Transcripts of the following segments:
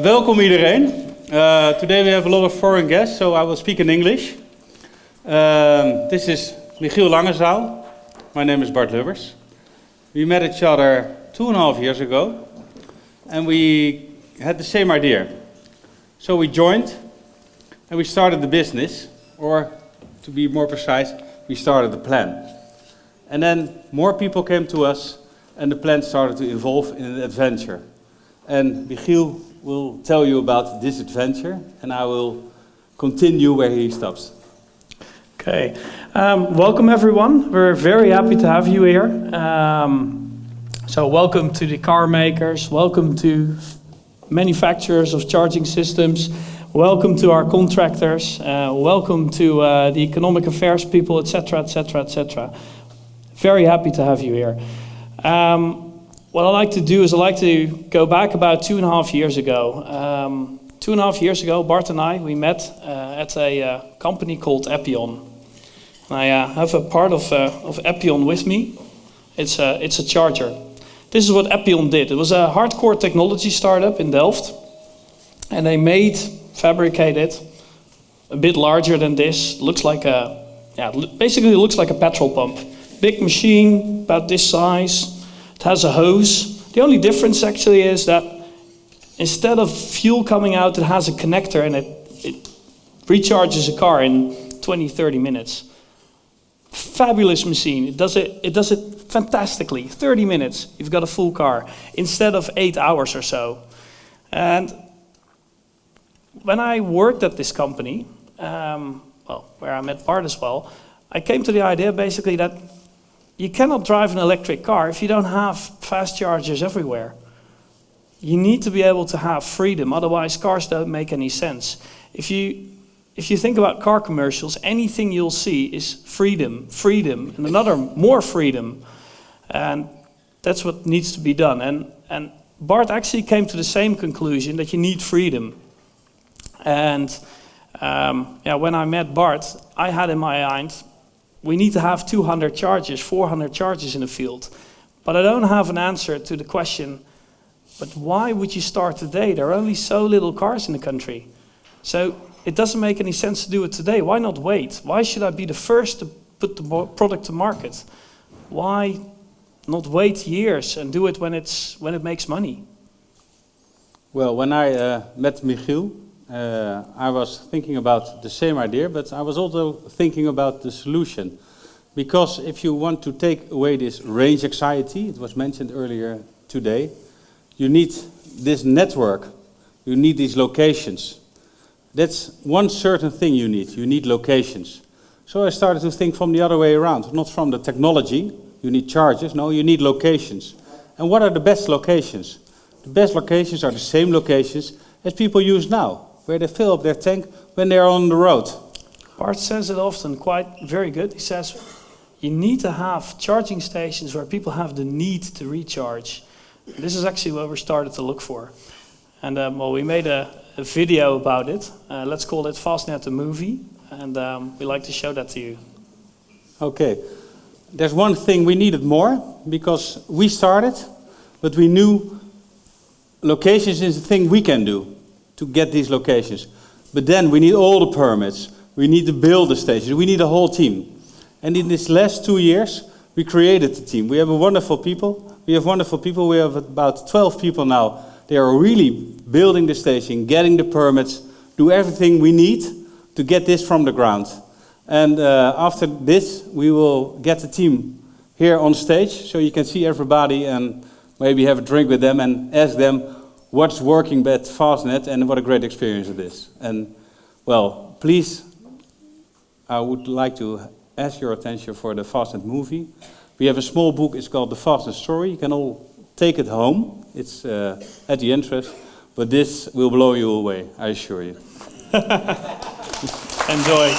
Welkom iedereen. Today we have a lot of foreign guests, so I will speak in English. This is Michiel Langezaal. My name is Bart Lubbers. We met each other 2.5 years ago, and we had the same idea. So we joined, and we started the business, or to be more precise, we started the plan. And then more people came to us, and the plan started to evolve in an adventure. And Michiel will tell you about this adventure, and I will continue where he stops. Okay, welcome everyone. We're very happy to have you here. So welcome to the car makers, welcome to manufacturers of charging systems, welcome to our contractors, welcome to the economic affairs people, etc., etc., etc. Very happy to have you here. What I like to do is I like to go back about 2.5 years ago. 2.5 years ago, Bart and I, we met at a company called Epyon. I have a part of Epyon with me. It's a charger. This is what Epyon did. It was a hardcore technology startup in Delft. And they fabricated a bit larger than this. Looks like basically looks like a petrol pump. Big machine, about this size. It has a hose. The only difference actually is that instead of fuel coming out, it has a connector and it recharges a car in 20-30 minutes. Fabulous machine. It does it fantastically. 30 minutes, you've got a full car instead of 8 hours or so. And when I worked at this company, where I met Bart as well, I came to the idea basically that you cannot drive an electric car if you don't have fast chargers everywhere. You need to be able to have freedom, otherwise cars don't make any sense. If you think about car commercials, anything you'll see is freedom, and more freedom. And that's what needs to be done. And Bart actually came to the same conclusion, that you need freedom. And when I met Bart, I had in my mind, we need to have 200 chargers, 400 chargers in the field. But I don't have an answer to the question, but why would you start today? There are only so little cars in the country. So it doesn't make any sense to do it today. Why not wait? Why should I be the first to put the product to market? Why not wait years and do it when it makes money? Well, when I met Michiel, I was thinking about the same idea, but I was also thinking about the solution. Because if you want to take away this range anxiety, it was mentioned earlier today, you need this network, you need these locations. That's one certain thing you need. You need locations. So I started to think from the other way around, not from the technology, you need chargers, no, you need locations. And what are the best locations? The best locations are the same locations as people use now, where they fill up their tank when they're on the road. Bart says it often, very good. He says, you need to have charging stations where people have the need to recharge. This is actually what we started to look for. And we made a video about it. Let's call it Fastned the movie. And we like to show that to you. Okay. There's one thing we needed more, because we started, but we knew locations is the thing we can do to get these locations. But then we need all the permits. We need to build the stations. We need a whole team. And in these last 2 years, we created the team. We have wonderful people. We have about 12 people now. They are really building the station, getting the permits, do everything we need to get this from the ground. And after this, we will get the team here on stage, so you can see everybody and maybe have a drink with them and ask them what's working at Fastned and what a great experience it is. And, well, please, I would like to ask your attention for the Fastned movie. We have a small book, it's called The Fastned Story. You can all take it home. It's at the entrance, but this will blow you away, I assure you. Enjoy.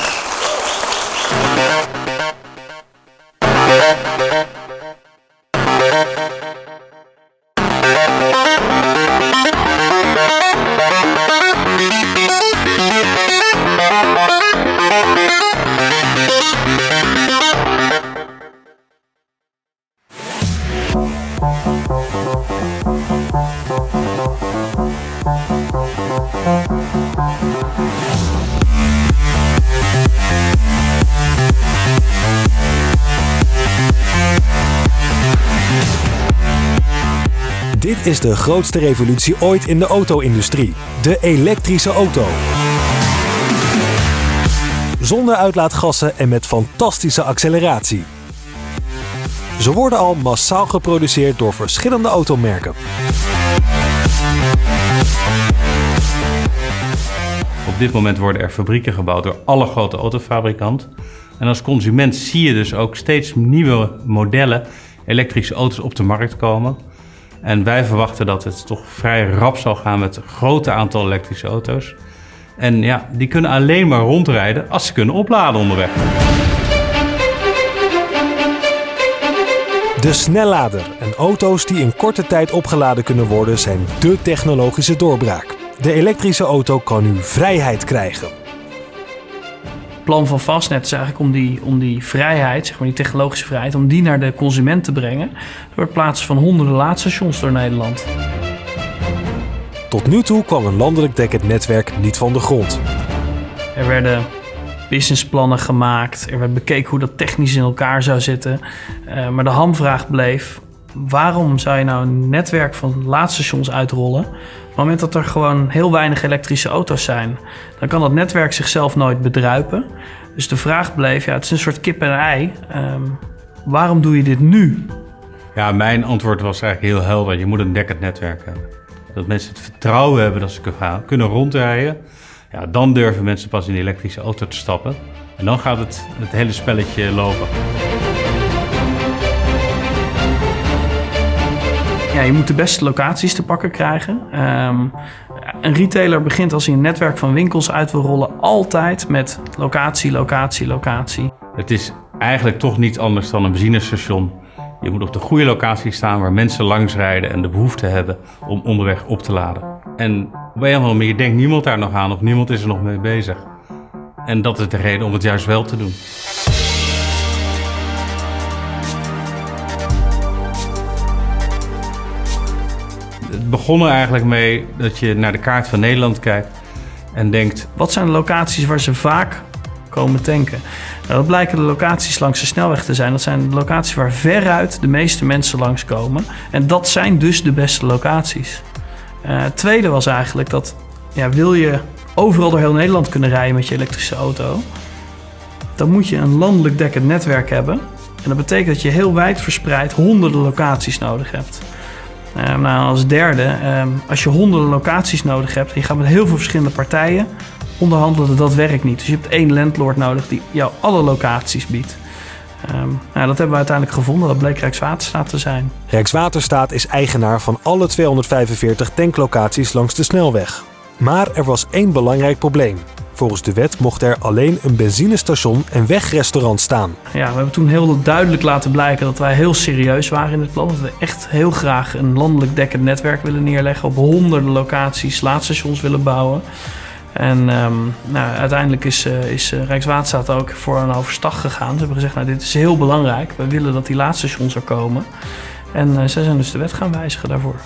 Dit is de grootste revolutie ooit in de auto-industrie. De elektrische auto. Zonder uitlaatgassen en met fantastische acceleratie. Ze worden al massaal geproduceerd door verschillende automerken. Op dit moment worden er fabrieken gebouwd door alle grote autofabrikanten. En als consument zie je dus ook steeds nieuwe modellen elektrische auto's op de markt komen. En wij verwachten dat het toch vrij rap zal gaan met een groot aantal elektrische auto's. En ja, die kunnen alleen maar rondrijden als ze kunnen opladen onderweg. De snellader en auto's die in korte tijd opgeladen kunnen worden zijn dé technologische doorbraak. De elektrische auto kan nu vrijheid krijgen. Het plan van Fastned is eigenlijk om die vrijheid, zeg maar die technologische vrijheid, om die naar de consument te brengen door het plaatsen van honderden laadstations door Nederland. Tot nu toe kwam een landelijk dekkend netwerk niet van de grond. Er werden businessplannen gemaakt, er werd bekeken hoe dat technisch in elkaar zou zitten. Maar de hamvraag bleef, waarom zou je nou een netwerk van laadstations uitrollen op het moment dat er gewoon heel weinig elektrische auto's zijn? Dan kan dat netwerk zichzelf nooit bedruipen. Dus de vraag bleef, ja, het is een soort kip en ei. Waarom doe je dit nu? Ja, mijn antwoord was eigenlijk heel helder. Je moet een dekkend netwerk hebben. Dat mensen het vertrouwen hebben dat ze kunnen rondrijden. Ja, dan durven mensen pas in die elektrische auto te stappen. En dan gaat het hele spelletje lopen. Ja, je moet de beste locaties te pakken krijgen. Een retailer begint als hij een netwerk van winkels uit wil rollen altijd met locatie, locatie, locatie. Het is eigenlijk toch niet anders dan een benzinestation. Je moet op de goede locatie staan waar mensen langs rijden en de behoefte hebben om onderweg op te laden. En op een of andere manier denkt niemand daar nog aan of niemand is er nog mee bezig. En dat is de reden om het juist wel te doen. Het begon er eigenlijk mee dat je naar de kaart van Nederland kijkt en denkt: wat zijn de locaties waar ze vaak komen tanken? Nou, dat blijken de locaties langs de snelweg te zijn. Dat zijn de locaties waar veruit de meeste mensen langskomen. En dat zijn dus de beste locaties. Het tweede was eigenlijk dat, ja, wil je overal door heel Nederland kunnen rijden met je elektrische auto, dan moet je een landelijk dekkend netwerk hebben. En dat betekent dat je heel wijdverspreid honderden locaties nodig hebt. Nou, als derde, als je honderden locaties nodig hebt en je gaat met heel veel verschillende partijen onderhandelen, dat werkt niet. Dus je hebt één landlord nodig die jou alle locaties biedt. Nou, dat hebben we uiteindelijk gevonden. Dat bleek Rijkswaterstaat te zijn. Rijkswaterstaat is eigenaar van alle 245 tanklocaties langs de snelweg. Maar er was één belangrijk probleem. Volgens de wet mocht er alleen een benzinestation en wegrestaurant staan. Ja, we hebben toen heel duidelijk laten blijken dat wij heel serieus waren in het plan. Dat we echt heel graag een landelijk dekkend netwerk willen neerleggen. Op honderden locaties laadstations willen bouwen. En nou, uiteindelijk is Rijkswaterstaat ook voor een overstag gegaan. Ze hebben gezegd, nou, dit is heel belangrijk. We willen dat die laadstations er komen. En zij zijn dus de wet gaan wijzigen daarvoor.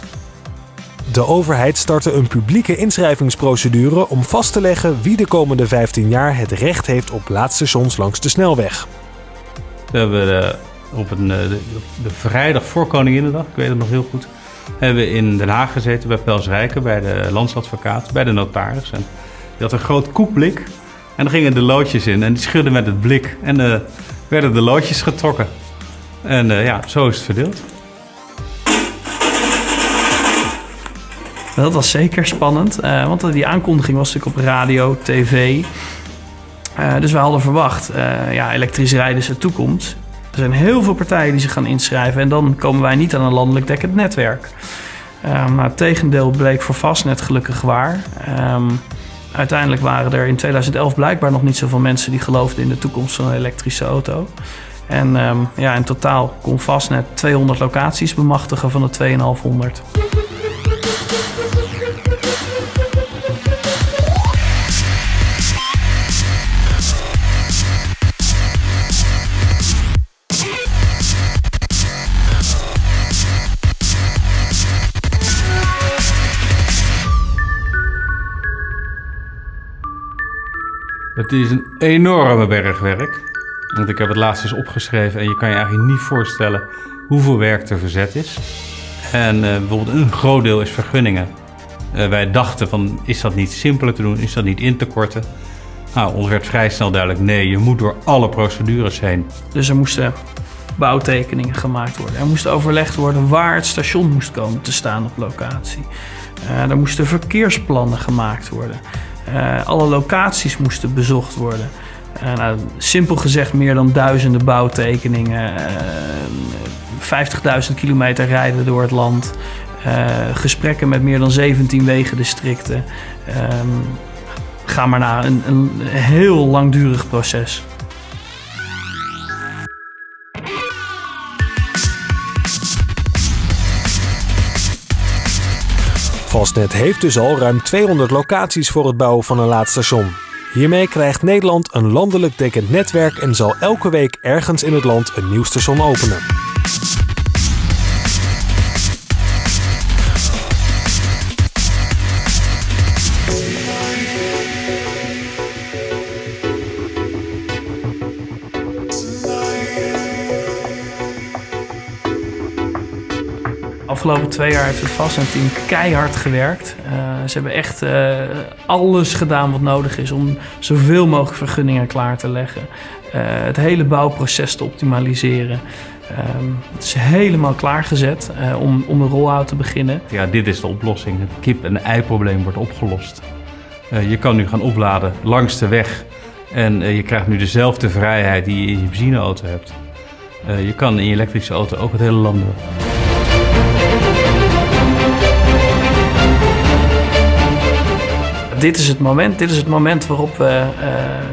De overheid startte een publieke inschrijvingsprocedure om vast te leggen wie de komende 15 jaar het recht heeft op laadstations langs de snelweg. We hebben op de vrijdag voor Koninginnedag, ik weet het nog heel goed, hebben we in Den Haag gezeten bij Pels Rijken, bij de landsadvocaat, bij de notaris. En die had een groot koekblik en er gingen de loodjes in en die schudden met het blik en werden de loodjes getrokken. En ja, zo is het verdeeld. Dat was zeker spannend, want die aankondiging was natuurlijk op radio, tv. Dus we hadden verwacht, ja, elektrisch rijden is de toekomst. Er zijn heel veel partijen die zich gaan inschrijven en dan komen wij niet aan een landelijk dekkend netwerk. Maar het tegendeel bleek voor Fastned gelukkig waar. Uiteindelijk waren er in 2011 blijkbaar nog niet zoveel mensen die geloofden in de toekomst van een elektrische auto. En ja, in totaal kon Fastned 200 locaties bemachtigen van de 2500. Het is een enorme berg werk. Want ik heb het laatst eens opgeschreven en je kan je eigenlijk niet voorstellen hoeveel werk er verzet is. En bijvoorbeeld een groot deel is vergunningen. Wij dachten van, is dat niet simpeler te doen? Is dat niet in te korten? Nou, ons werd vrij snel duidelijk, nee, je moet door alle procedures heen. Dus er moesten bouwtekeningen gemaakt worden. Er moest overlegd worden waar het station moest komen te staan op locatie. Er moesten verkeersplannen gemaakt worden. Alle locaties moesten bezocht worden. Nou, simpel gezegd meer dan duizenden bouwtekeningen. 50.000 kilometer rijden door het land. Gesprekken met meer dan 17 wegendistricten. Ga maar naar een heel langdurig proces. Fastned heeft dus al ruim 200 locaties voor het bouwen van een laadstation. Hiermee krijgt Nederland een landelijk dekkend netwerk en zal elke week ergens in het land een nieuw station openen. Afgelopen 2 jaar heeft het Fastned-team keihard gewerkt. Ze hebben echt alles gedaan wat nodig is om zoveel mogelijk vergunningen klaar te leggen. Het hele bouwproces te optimaliseren. Het is helemaal klaargezet om de rollout te beginnen. Ja, dit is de oplossing. Het kip-en-ei-probleem wordt opgelost. Je kan nu gaan opladen langs de weg. En je krijgt nu dezelfde vrijheid die je in je benzineauto hebt. Je kan in je elektrische auto ook het hele land door. Dit is het moment waarop we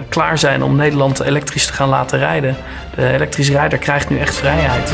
klaar zijn om Nederland elektrisch te gaan laten rijden. De elektrische rijder krijgt nu echt vrijheid.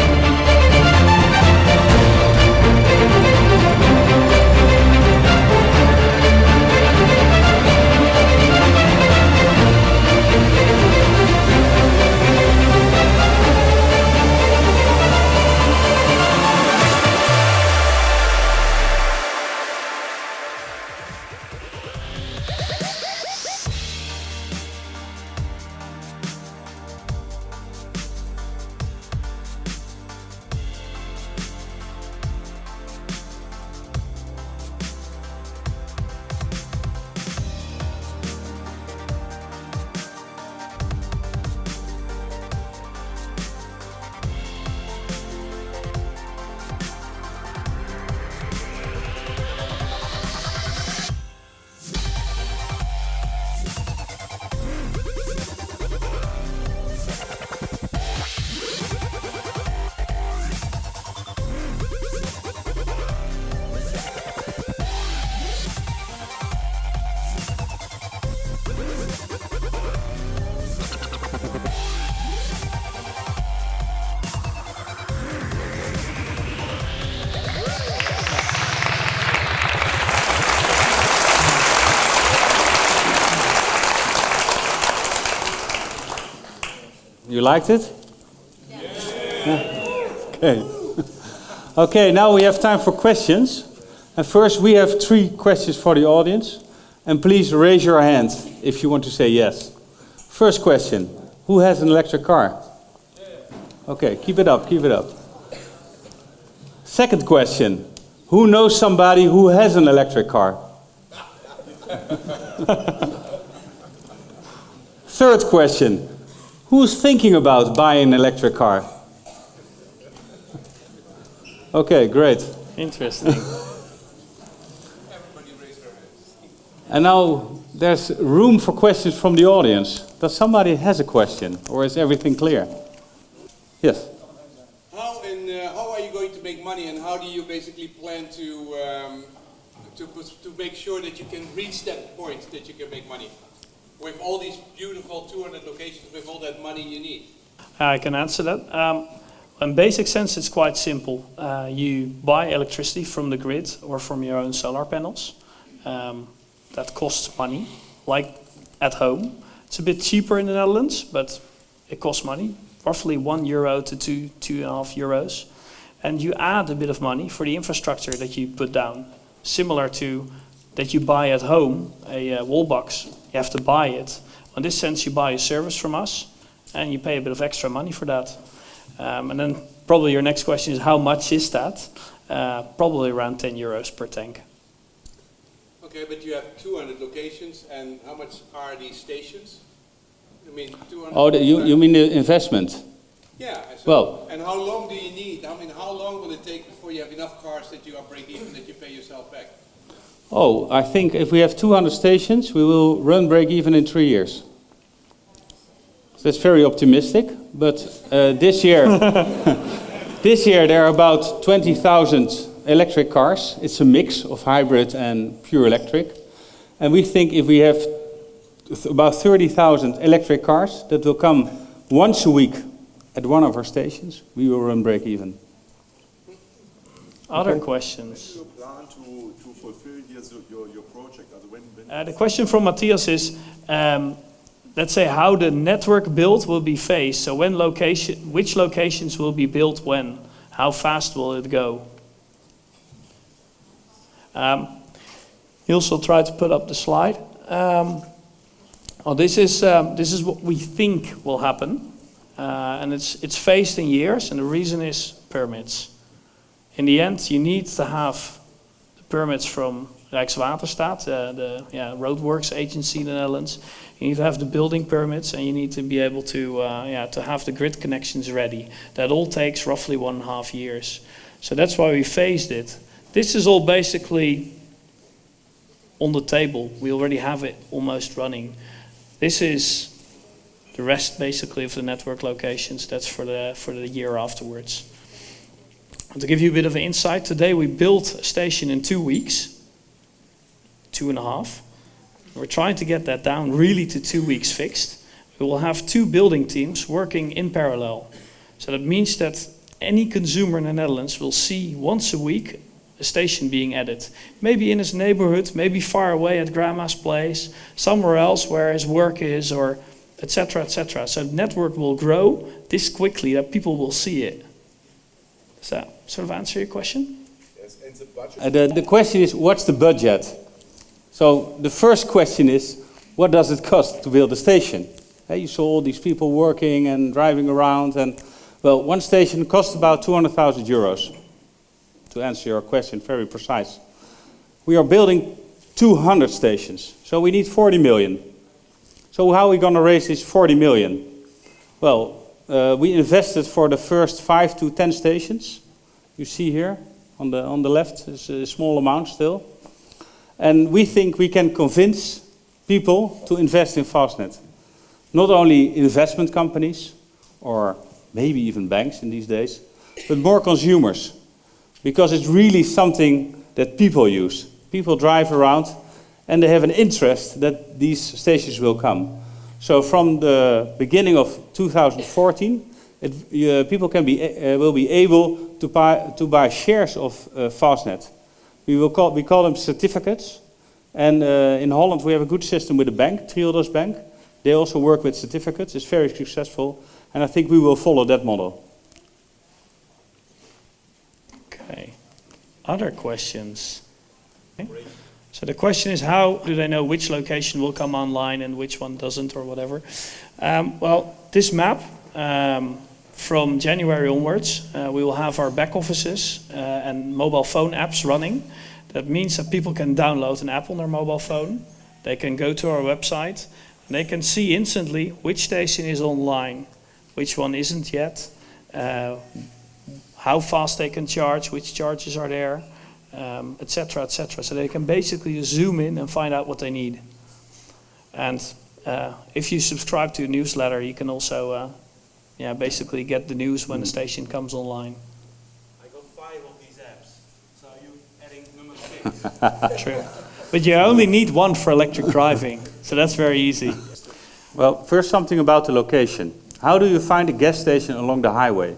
You liked it? Yeah. Okay. Okay, now we have time for questions. And first we have 3 questions for the audience. And please raise your hand if you want to say yes. First question, who has an electric car? Okay, keep it up, keep it up. Second question, who knows somebody who has an electric car? Third question, who's thinking about buying an electric car? Okay, great. Interesting. And now there's room for questions from the audience. Does somebody has a question, or is everything clear? Yes. How are you going to make money, and how do you basically plan to make sure that you can reach that point that you can make money with all these beautiful 200 locations, with all that money you need? I can answer that. In basic sense, it's quite simple. You buy electricity from the grid or from your own solar panels. That costs money, like at home. It's a bit cheaper in the Netherlands, but it costs money, roughly €1 to €2.5. And you add a bit of money for the infrastructure that you put down, similar to that you buy at home, a wall box. You have to buy it. In this sense, you buy a service from us, and you pay a bit of extra money for that. And then probably your next question is, how much is that? probably around 10 euros per tank. Okay, but you have 200 locations, and how much are these stations? I mean, 200. Oh, you mean the investment? Yeah. So, Well- and how long do you need? I mean, how long will it take before you have enough cars that you are break even, that you pay yourself back? Oh, I think if we have 200 stations, we will run break even in 3 years. That's very optimistic, but this year, this year there are about 20,000 electric cars. It's a mix of hybrid and pure electric. And we think if we have about 30,000 electric cars that will come once a week at one of our stations, we will run break even. Other questions? When do you plan to fulfill your project? When The question from Matthias is, let's say how the network build will be phased. So which locations will be built when? How fast will it go? Niels will try to put up the slide. Well, this is what we think will happen, and it's phased in years, and the reason is permits. In the end, you need to have the permits from Rijkswaterstaat, the roadworks agency in the Netherlands. You need to have the building permits, and you need to be able to have the grid connections ready. That all takes roughly 1.5 years. So that's why we phased it. This is all basically on the table. We already have it almost running. This is the rest basically of the network locations. That's for the year afterwards. And to give you a bit of an insight, today we built a station in 2 weeks, 2.5. We're trying to get that down really to 2 weeks fixed. We will have 2 building teams working in parallel. So that means that any consumer in the Netherlands will see once a week a station being added. Maybe in his neighborhood, maybe far away at grandma's place, somewhere else where his work is, or etc., etc. So the network will grow this quickly that people will see it. Does that sort of answer your question? Yes, and the budget? The question is, what's the budget? So the first question is, what does it cost to build a station? You saw all these people working and driving around, and well, one station costs about 200,000 euros. To answer your question, very precise. We are building 200 stations, so we need 40 million. So how are we going to raise this 40 million? Well, we invested for the first 5 to 10 stations. You see here on the left is a small amount still. And we think we can convince people to invest in Fastned. Not only investment companies, or maybe even banks in these days, but more consumers. Because it's really something that people use. People drive around and they have an interest that these stations will come. So from the beginning of 2014, people will be able to buy shares of Fastned. We call them certificates. And in Holland we have a good system with a bank, Triodos Bank. They also work with certificates. It's very successful. And I think we will follow that model. Okay. Other questions? Okay. So the question is, how do they know which location will come online and which one doesn't, or whatever? Well, this map, from January onwards, we will have our back offices and mobile phone apps running. That means that people can download an app on their mobile phone. They can go to our website, and they can see instantly which station is online, which one isn't yet, how fast they can charge, which charges are there, etc., etc. So they can basically zoom in and find out what they need. And if you subscribe to a newsletter, you can also basically get the news when the station comes online. I got 5 of these apps, so you're adding number 6. True. But you only need one for electric driving, so that's very easy. Well, first something about the location. How do you find a gas station along the highway?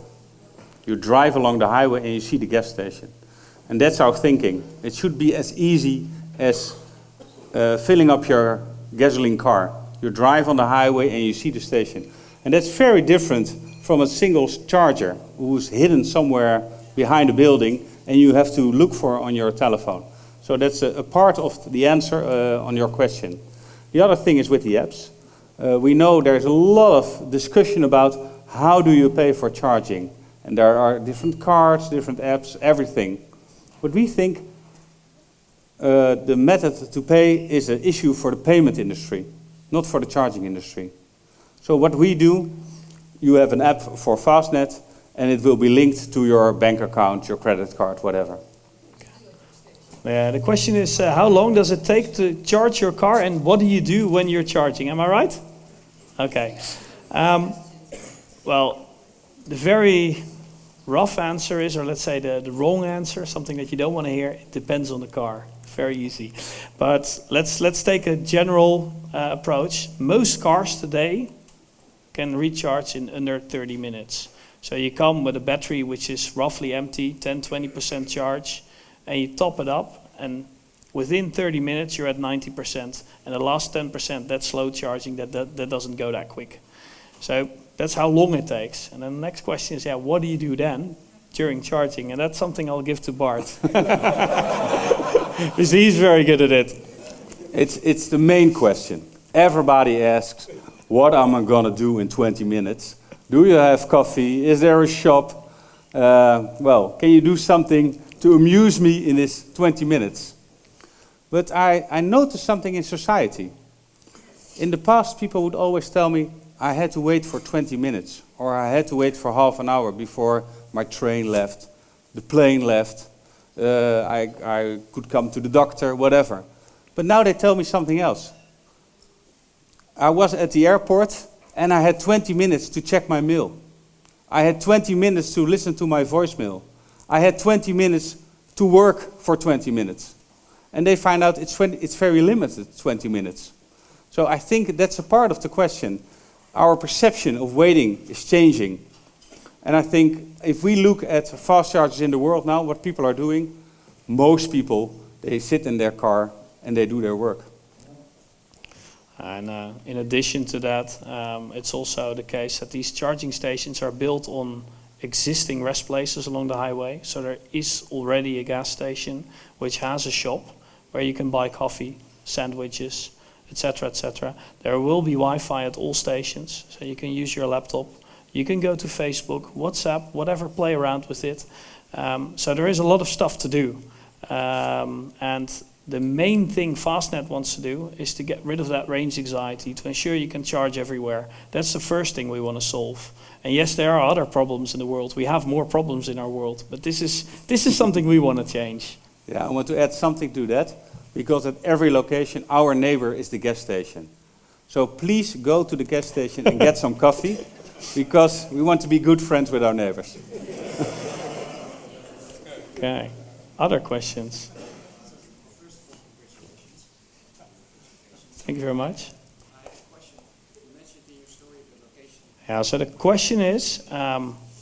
You drive along the highway and you see the gas station. And that's our thinking. It should be as easy as filling up your gasoline car. You drive on the highway and you see the station. And that's very different from a single charger who's hidden somewhere behind a building and you have to look for on your telephone. So that's a part of the answer on your question. The other thing is with the apps. We know there's a lot of discussion about how do you pay for charging. And there are different cards, different apps, everything. But we think the method to pay is an issue for the payment industry, not for the charging industry. So what we do, you have an app for Fastned, and it will be linked to your bank account, your credit card, whatever. Yeah, the question is, how long does it take to charge your car, and what do you do when you're charging? Am I right? Okay. Well, the very rough answer is, or let's say the wrong answer, something that you don't want to hear, it depends on the car. Very easy. But let's take a general approach. Most cars today can recharge in under 30 minutes. So you come with a battery which is roughly empty, 10-20% charge, and you top it up, and within 30 minutes you're at 90%. And the last 10%, that's slow charging, that doesn't go that quick. So that's how long it takes. And then the next question is, what do you do then during charging? And that's something I'll give to Bart. Because he's very good at it. It's the main question. Everybody asks, what am I going to do in 20 minutes? Do you have coffee? Is there a shop? Well, can you do something to amuse me in this 20 minutes? But I noticed something in society. In the past, people would always tell me, I had to wait for 20 minutes, or I had to wait for half an hour before my train left, the plane left, I could come to the doctor, whatever. But now they tell me something else. I was at the airport and I had 20 minutes to check my mail. I had 20 minutes to listen to my voicemail. I had 20 minutes to work for 20 minutes. And they find out it's very limited, 20 minutes. So I think that's a part of the question. Our perception of waiting is changing. And I think if we look at fast chargers in the world now, what people are doing, most people, they sit in their car and they do their work. And in addition to that, it's also the case that these charging stations are built on existing rest places along the highway. So there is already a gas station which has a shop where you can buy coffee, sandwiches, etc., etc. There will be Wi-Fi at all stations, so you can use your laptop. You can go to Facebook, WhatsApp, whatever, play around with it. So there is a lot of stuff to do. And the main thing Fastned wants to do is to get rid of that range anxiety, to ensure you can charge everywhere. That's the first thing we want to solve. And yes, there are other problems in the world. We have more problems in our world, but this is something we want to change. Yeah, I want to add something to that, because at every location, our neighbor is the gas station. So please go to the gas station and get some coffee, because we want to be good friends with our neighbors. Okay, other questions? Thank you very much. Yeah, so the question is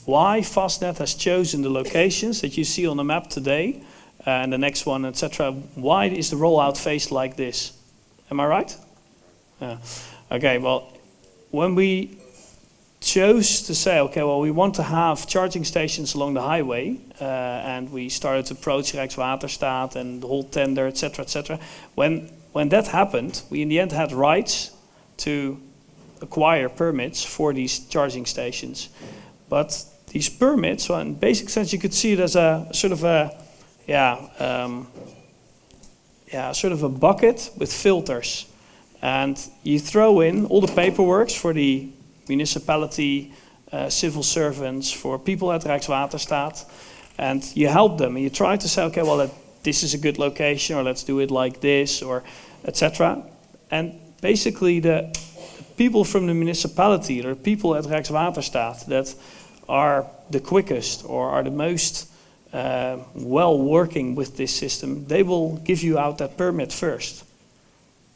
why Fastned has chosen the locations that you see on the map today, and the next one, etc. Why is the rollout phased like this? Am I right? Yeah. Okay, well, when we chose to say, okay, well, we want to have charging stations along the highway, and we started to approach Rijkswaterstaat and the whole tender, etc., etc. When that happened, we in the end had rights to acquire permits for these charging stations. But these permits, well, in basic sense, you could see it as a sort of a, sort of a bucket with filters. And you throw in all the paperwork for the municipality, civil servants, for people at Rijkswaterstaat, and you help them. And you try to say, okay, well, this is a good location, or let's do it like this, or etc. And basically the people from the municipality, or people at Rijkswaterstaat that are the quickest or are the most well working with this system, they will give you out that permit first.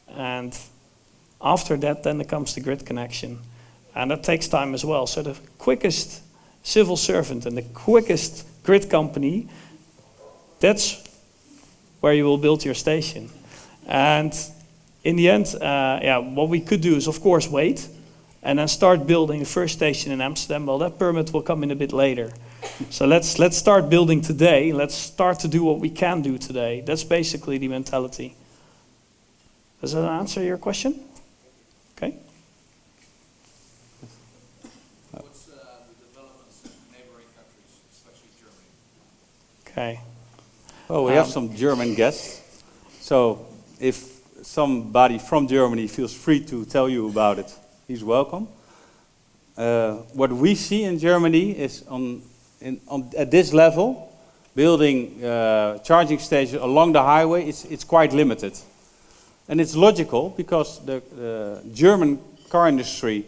And after that, then there comes the grid connection. And that takes time as well. So the quickest civil servant and the quickest grid company, that's where you will build your station. And in the end, what we could do is, of course, wait and then start building the first station in Amsterdam. Well, that permit will come in a bit later. So let's start building today. Let's start to do what we can do today. That's basically the mentality. Does that answer your question? Okay. What's the developments in neighboring countries, especially Germany? Okay. Well, we have some German guests, so if somebody from Germany feels free to tell you about it, he's welcome. What we see in Germany is at this level, building charging stations along the highway, it's quite limited. And it's logical because the German car industry,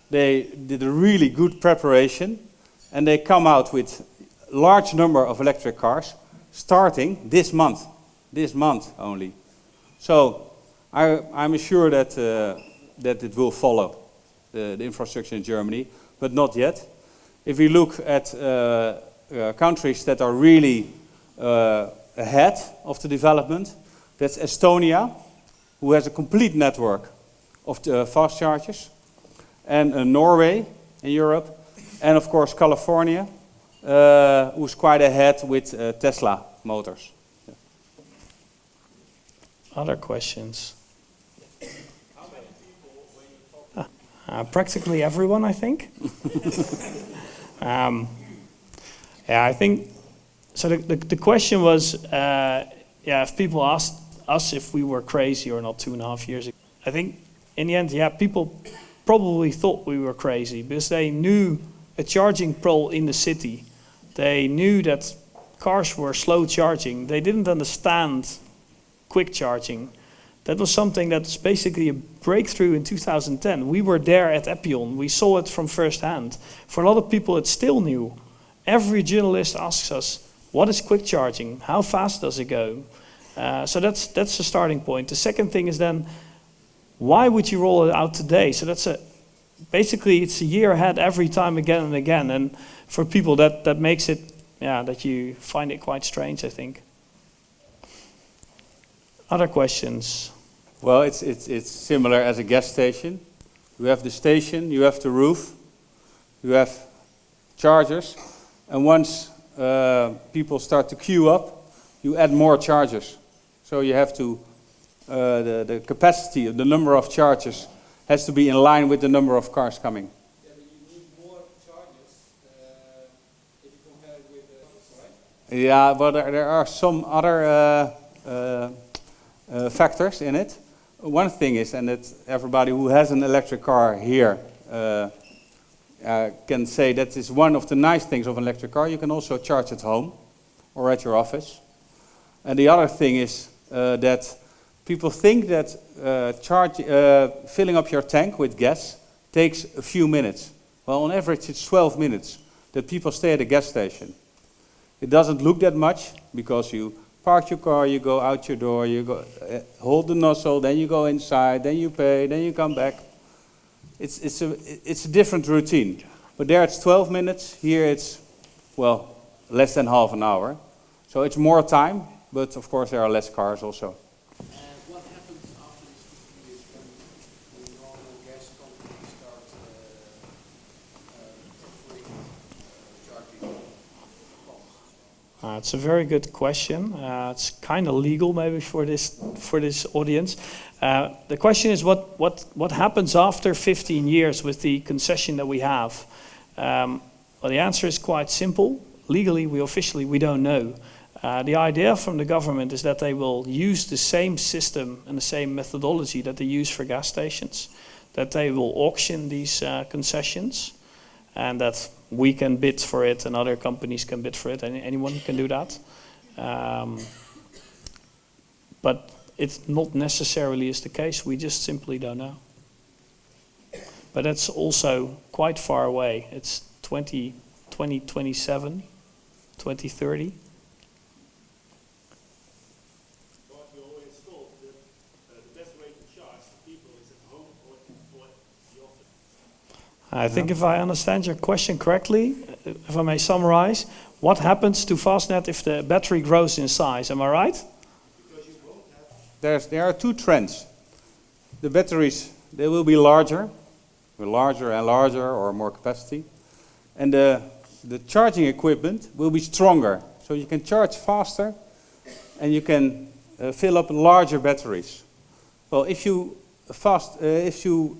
they did a really good preparation and they come out with a large number of electric cars starting this month only. So I'm sure that it will follow the infrastructure in Germany, but not yet. If we look at countries that are really ahead of the development, that's Estonia, who has a complete network of fast chargers, and Norway in Europe, and of course California, who's quite ahead with Tesla motors. Yeah. Other questions? Practically everyone, I think. Yeah, I think, so the question was, if people asked us if we were crazy or not 2.5 years ago. I think in the end, people probably thought we were crazy because they knew a charging pole in the city. They knew that cars were slow charging. They didn't understand quick charging. That was something that's basically a breakthrough in 2010. We were there at Epion. We saw it from first hand. For a lot of people, it's still new. Every journalist asks us, what is quick charging? How fast does it go? So that's the starting point. The second thing is then, why would you roll it out today? So basically it's a year ahead every time again and again. And for people that makes it, that you find it quite strange, I think. Other questions? Well, it's similar as a gas station. You have the station, you have the roof, you have chargers, and once people start to queue up, you add more chargers. So you have to, the capacity of the number of chargers has to be in line with the number of cars coming. Yeah, but you need more chargers if you compare it with the right? Yeah, but there are some other factors in it. One thing is, and that everybody who has an electric car here can say that is one of the nice things of an electric car. You can also charge at home or at your office. And the other thing is that people think that filling up your tank with gas takes a few minutes. Well, on average, it's 12 minutes that people stay at a gas station. It doesn't look that much because you park your car, you go out your door, you go hold the nozzle, then you go inside, then you pay, then you come back. It's a different routine. But there it's 12 minutes. Here it's, well, less than half an hour. So it's more time, but of course there are less cars also. What happens after these 15 years when the normal gas companies start offering charging costs? It's a very good question. It's kind of legal maybe for this audience. The question is what happens after 15 years with the concession that we have? Well, the answer is quite simple. Legally, we don't know. The idea from the government is that they will use the same system and the same methodology that they use for gas stations, that they will auction these concessions, and that we can bid for it and other companies can bid for it, and anyone can do that. But it not necessarily is the case, we just simply don't know. But that's also quite far away. It's 2027, 2030. But we always thought that the best way to charge people is at home or the office. I think if I understand your question correctly, if I may summarize, what happens to Fastned if the battery grows in size? Am I right? There are two trends. The batteries, they will be larger and larger or more capacity. And the charging equipment will be stronger. So you can charge faster and you can fill up larger batteries. Well, if you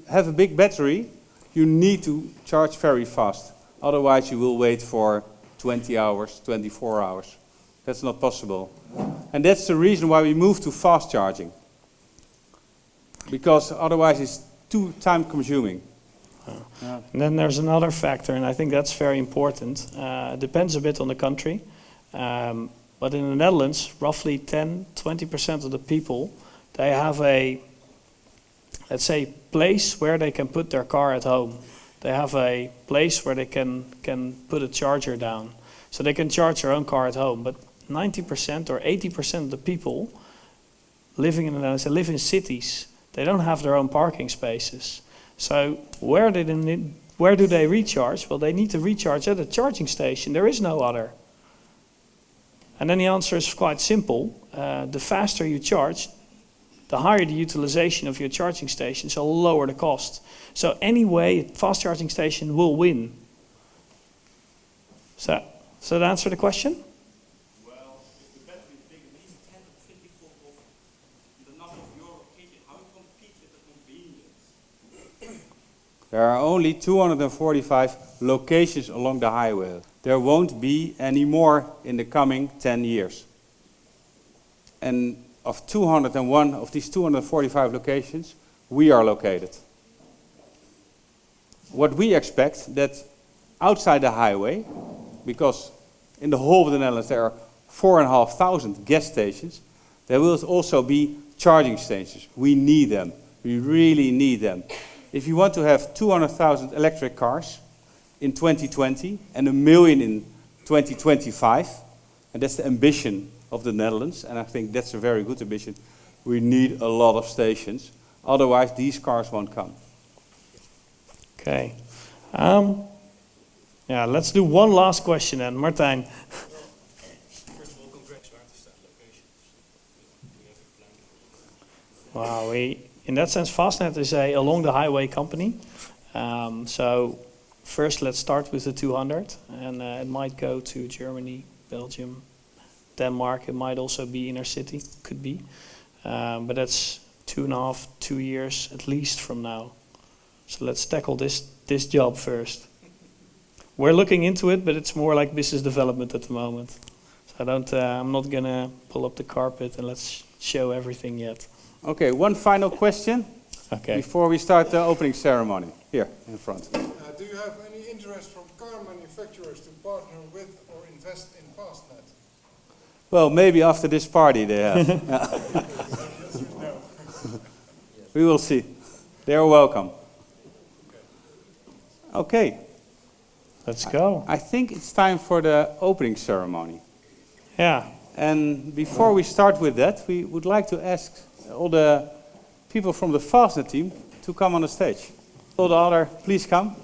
have a big battery, you need to charge very fast. Otherwise, you will wait for 20 hours, 24 hours That's not possible. And that's the reason why we moved to fast charging. Because otherwise it's too time consuming. And then there's another factor, and I think that's very important. Depends a bit on the country. But in the Netherlands, roughly 10-20% of the people, they have a, let's say, place where they can put their car at home. They have a place where they can put a charger down. So they can charge their own car at home. But 90% or 80% of the people living in the Netherlands, they live in cities. They don't have their own parking spaces. So where do they recharge? Well, they need to recharge at a charging station. There is no other. And then the answer is quite simple. The faster you charge, the higher the utilization of your charging station, so lower the cost. So anyway, a fast charging station will win. So that answer the question? Well, if the battery is big, at least 10 to 20 fold of the number of your location, how you compete with the convenience? There are only 245 locations along the highway. There won't be any more in the coming 10 years. And of 201 of these 245 locations, we are located. What we expect that outside the highway, because in the whole of the Netherlands there are 4,500 gas stations, there will also be charging stations. We need them. We really need them. If you want to have 200,000 electric cars in 2020 and 1 million in 2025, and that's the ambition of the Netherlands, and I think that's a very good ambition, we need a lot of stations. Otherwise, these cars won't come. Okay. Yeah, let's do one last question then. Martijn. First of all, congrats. Where is that location? Do you have a plan for it? Wow, in that sense, Fastned is a along the highway company. So first, let's start with the 200, and it might go to Germany, Belgium, Denmark. It might also be inner city, could be, but that's 2.5, 2 years at least from now. So let's tackle this job first. We're looking into it, but it's more like business development at the moment. So I'm not gonna pull up the carpet and let's show everything yet. Okay, one final question before we start the opening ceremony. Here, in front. Do you have any interest from car manufacturers to partner with or invest in Fastned? Well, maybe after this party they have. We will see. They are welcome. Okay. Let's go. I think it's time for the opening ceremony. Yeah. And before we start with that, we would like to ask all the people from the Fastned team to come on the stage. All the other, please come.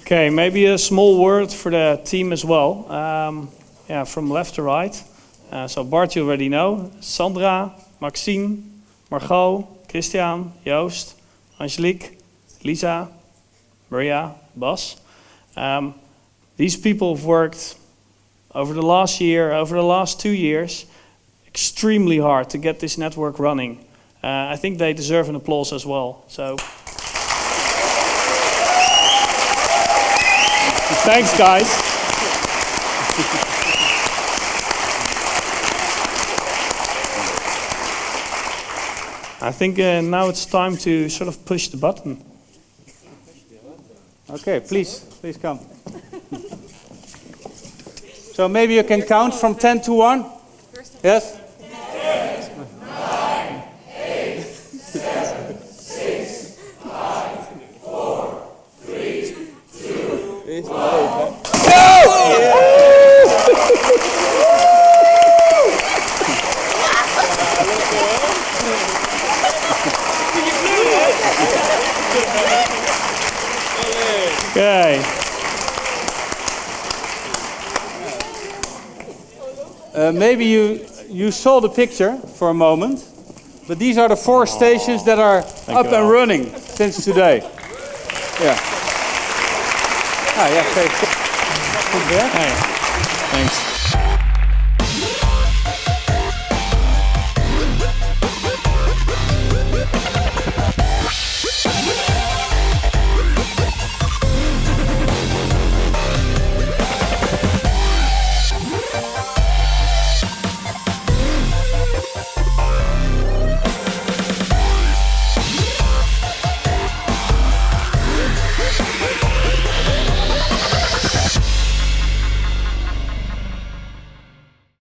Okay, maybe a small word for the team as well. Yeah, from left to right. So Bart, you already know. Sandra, Maxine, Margot, Christian, Joost, Angelique, Lisa, Maria, Bas. These people have worked over the last year, over the last 2 years, extremely hard to get this network running. I think they deserve an applause as well. So, thanks, guys. I think now it's time to sort of push the button. Okay, please come. So maybe you can count from 10 to 1? Yes? 10, 9, 8, 7, 6, 5, 4, 3, 2, 1. Okay. Maybe you saw the picture for a moment, but these are the 4 stations that are up and running since today. Ja. Ah ja, goed werk. Hey, thanks.